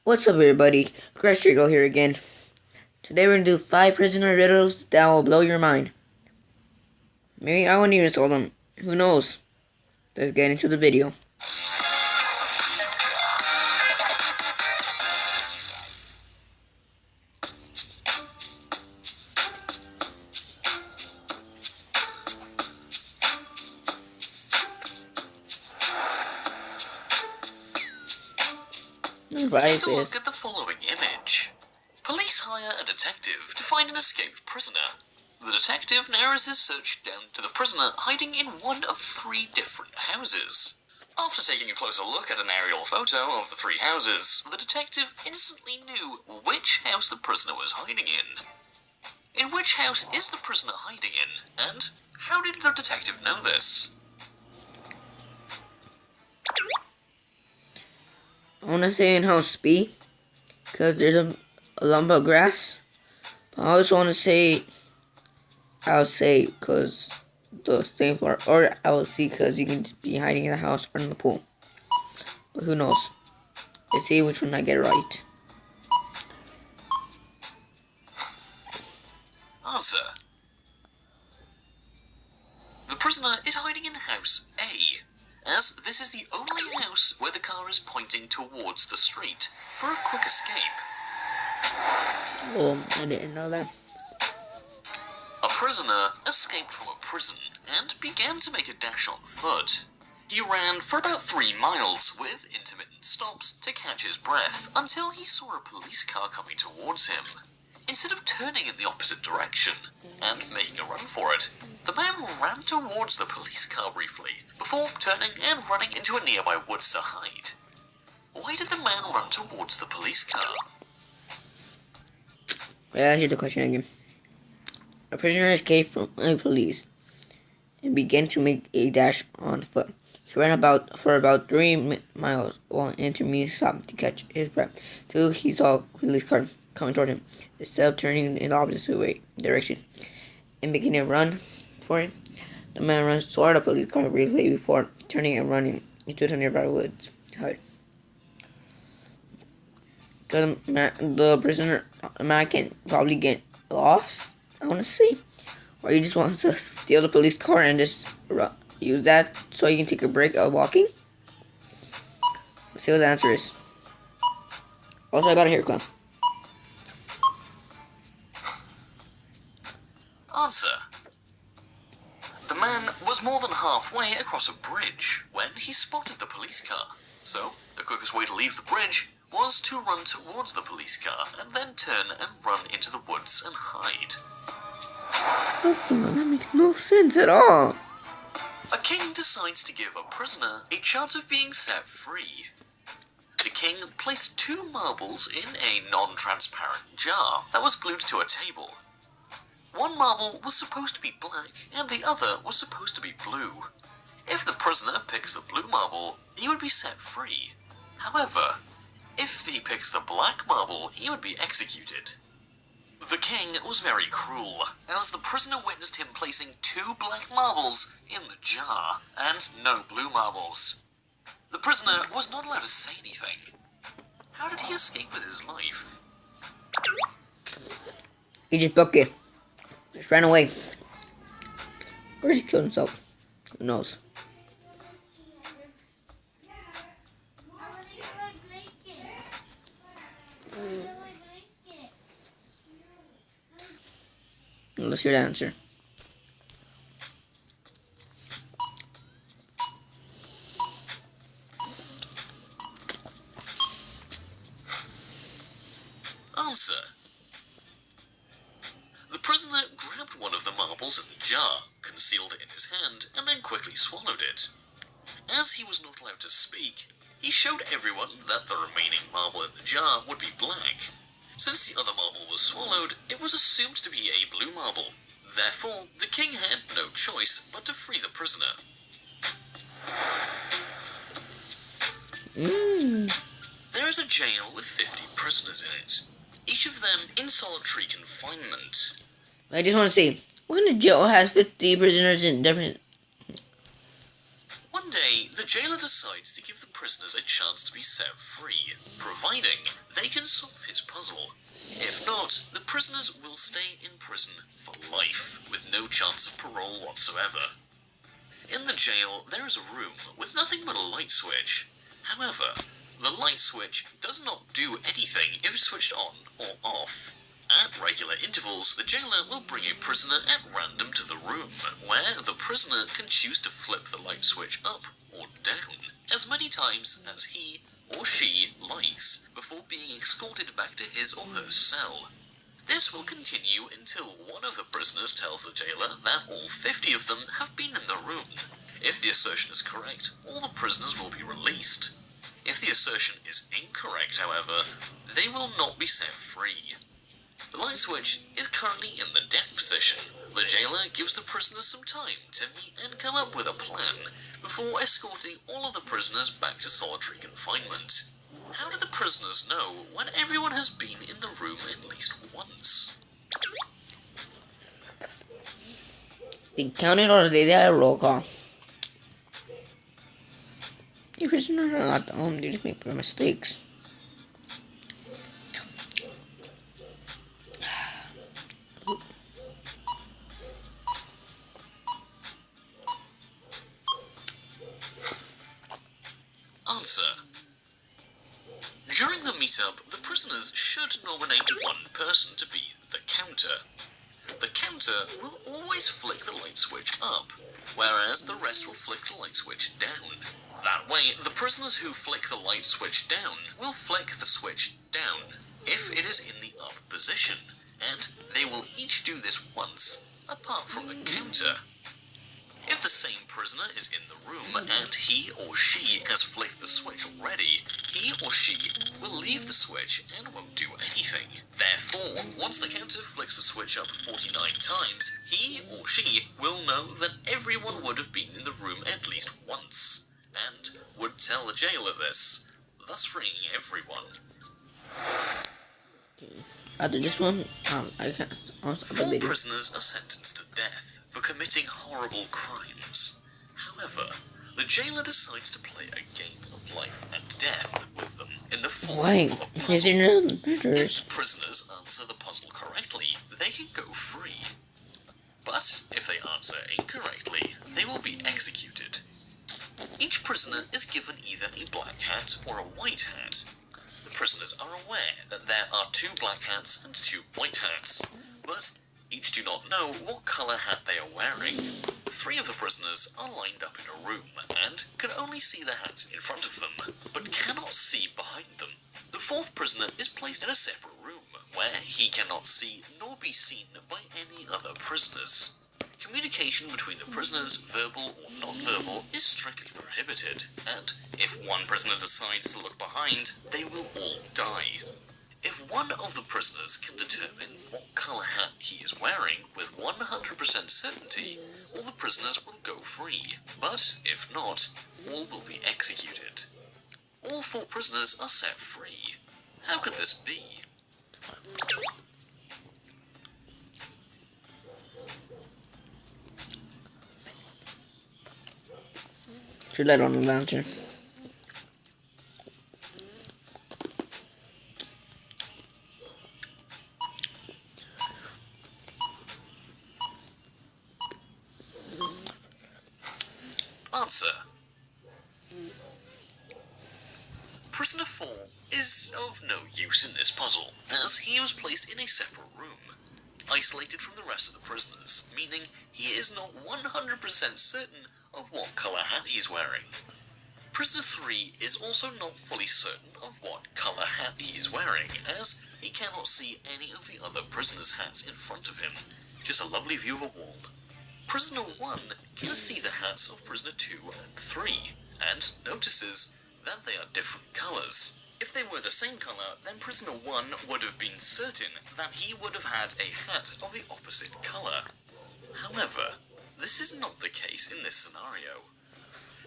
What's up, everybody? Crash Riddle here again. Today we're gonna do 5 prisoner riddles that will blow your mind. Maybe I won't even solve them. Who knows? Let's get into the video. Take a look at the following image. Police hire a detective to find an escaped prisoner. The detective narrows his search down to the prisoner hiding in one of 3 different houses. After taking a closer look at an aerial photo of the 3 houses, the detective instantly knew which house the prisoner was hiding in. In which house is the prisoner hiding in, and how did the detective know this? I wanna say in house B, because there's a lump of grass. But I also wanna say, I'll say, because the same part, or I will see, because you can be hiding in the house or in the pool. But who knows? Let's see which one I get right. Answer. The prisoner is hiding in house A, as this is the only house where the car is pointing towards the street for a quick escape. Oh, I didn't know that. A prisoner escaped from a prison and began to make a dash on foot. He ran for about 3 miles with intermittent stops to catch his breath until he saw a police car coming towards him. Instead of turning in the opposite direction and making a run for it, the man ran towards the police car briefly before turning and running into a nearby woods to hide. Why did the man run towards the police car? Yeah, here's the question again. A prisoner escaped from the police and began to make a dash on foot. He ran for about 3 miles while an intermediate stopped to catch his breath till he saw a police car coming toward him. Instead of turning in the opposite direction and making a run for it, the man runs toward the police car briefly before turning and running into the nearby woods to hide. The prisoner man can probably get lost, I want to say, or he just wants to steal the police car and just use that so he can take a break of walking. Let's see what the answer is. Also, I got a hair clip. Answer. The man was more than halfway across a bridge when he spotted the police car. So, the quickest way to leave the bridge was to run towards the police car and then turn and run into the woods and hide. That makes no sense at all. A king decides to give a prisoner a chance of being set free. The king placed 2 marbles in a non-transparent jar that was glued to a table. One marble was supposed to be black and the other was supposed to be blue. If the prisoner picks the blue marble, he would be set free. However, if he picks the black marble, he would be executed. The king was very cruel, as the prisoner witnessed him placing 2 black marbles in the jar and no blue marbles. The prisoner was not allowed to say anything. How did he escape with his life? He just booked it. Just ran away. Or he killed himself. Who knows? Let's hear the answer. Answer. The prisoner grabbed one of the marbles in the jar, concealed it in his hand, and then quickly swallowed it. As he was not allowed to speak, he showed everyone that the remaining marble in the jar would be black. Since the other marble was swallowed, it was assumed to be a blue marble. Therefore, the king had no choice but to free the prisoner. There is a jail with 50 prisoners in it, each of them in solitary confinement. I just want to say, when the jail has 50 prisoners in different... One day, the jailer decides to give the prisoners a chance to be set free, providing they can solve his puzzle. If not, the prisoners will stay in prison for life, with no chance of parole whatsoever. In the jail, there is a room with nothing but a light switch. However, the light switch does not do anything if it's switched on or off. At regular intervals, the jailer will bring a prisoner at random to the room, where the prisoner can choose to flip the light switch up or down as many times as he or she likes before being escorted back to his or her cell. This will continue until one of the prisoners tells the jailer that all 50 of them have been in the room. If the assertion is correct, all the prisoners will be released. If the assertion is incorrect, however, they will not be set free. The light switch is currently in the death position. The jailer gives the prisoners some time to meet and come up with a plan before escorting all of the prisoners back to solitary confinement. How do the prisoners know when everyone has been in the room at least once? They counted or they did a roll call. The prisoners are not they just make mistakes. Answer. During the meetup, the prisoners should nominate one person to be the counter. The counter will always flick the light switch up, whereas the rest will flick the light switch down. That way, the prisoners who flick the light switch down will flick the switch down if it is in the up position, and they will each do this once, apart from the counter. If the same prisoner is in the room and he or she has flicked the switch already, he or she will leave the switch and won't do anything. Therefore, once the counter flicks the switch up 49 times, he or she will know that everyone would have been in the room at least once, and would tell the jailer this, thus freeing everyone. After this one, I can't. 4 prisoners are sentenced to death for committing horrible crimes. However, the jailer decides to play a game of life and death with them in the form of a puzzle. If the prisoners answer the puzzle correctly, they can go free. But if they answer incorrectly, they will be executed. Each prisoner is given either a black hat or a white hat. The prisoners are aware that there are 2 black hats and 2 white hats, but each do not know what colour hat they are wearing. 3 of the prisoners are lined up in a room and can only see the hats in front of them, but cannot see behind them. The 4th prisoner is placed in a separate room, where he cannot see nor be seen by any other prisoners. Communication between the prisoners, verbal or non-verbal, is strictly prohibited, and if one prisoner decides to look behind, they will all die. If one of the prisoners can determine what colour hat he is wearing with 100% certainty, all the prisoners will go free, but if not, all will be executed. All 4 prisoners are set free. How could this be? Should let on the answer. Answer. Prisoner 4 is of no use in this puzzle, as he was placed in a separate room, isolated from the rest of the prisoners, meaning he is not 100% certain of what colour hat he's wearing. Prisoner 3 is also not fully certain of what colour hat he is wearing, as he cannot see any of the other prisoners' hats in front of him, just a lovely view of a wall. Prisoner 1 can see the hats of Prisoner 2 and 3, and notices that they are different colours. If they were the same colour, then Prisoner 1 would have been certain that he would have had a hat of the opposite colour. However, this is not the case in this scenario.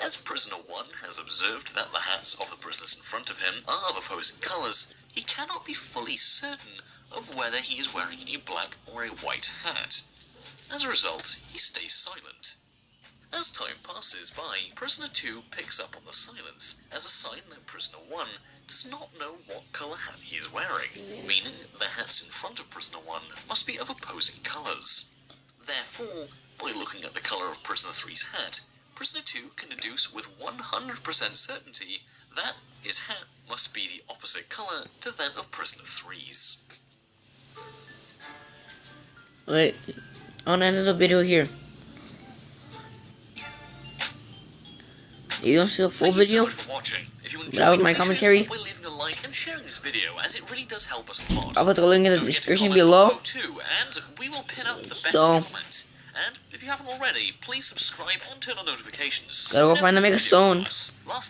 As Prisoner 1 has observed that the hats of the prisoners in front of him are of opposing colours, he cannot be fully certain of whether he is wearing a black or a white hat. As a result, he stays silent. As time passes by, prisoner 2 picks up on the silence as a sign that prisoner 1 does not know what colour hat he is wearing, meaning the hats in front of prisoner 1 must be of opposing colours. Therefore, by looking at the colour of prisoner 3's hat, prisoner 2 can deduce with 100% certainty that his hat must be the opposite colour to that of prisoner 3's. Wait, I'll end the video here. You don't see the full video? Thank you so much for watching. If you That was enjoyed my this, commentary. by leaving a like and sharing this video, as it really does help us a lot. I'll put the link in the Don't forget to description comment below. too, and we will pin up the best So- comment. And if you haven't already, please subscribe and turn on notifications. Gotta go Never find the miss a Mega video from Stone. us. Lastly,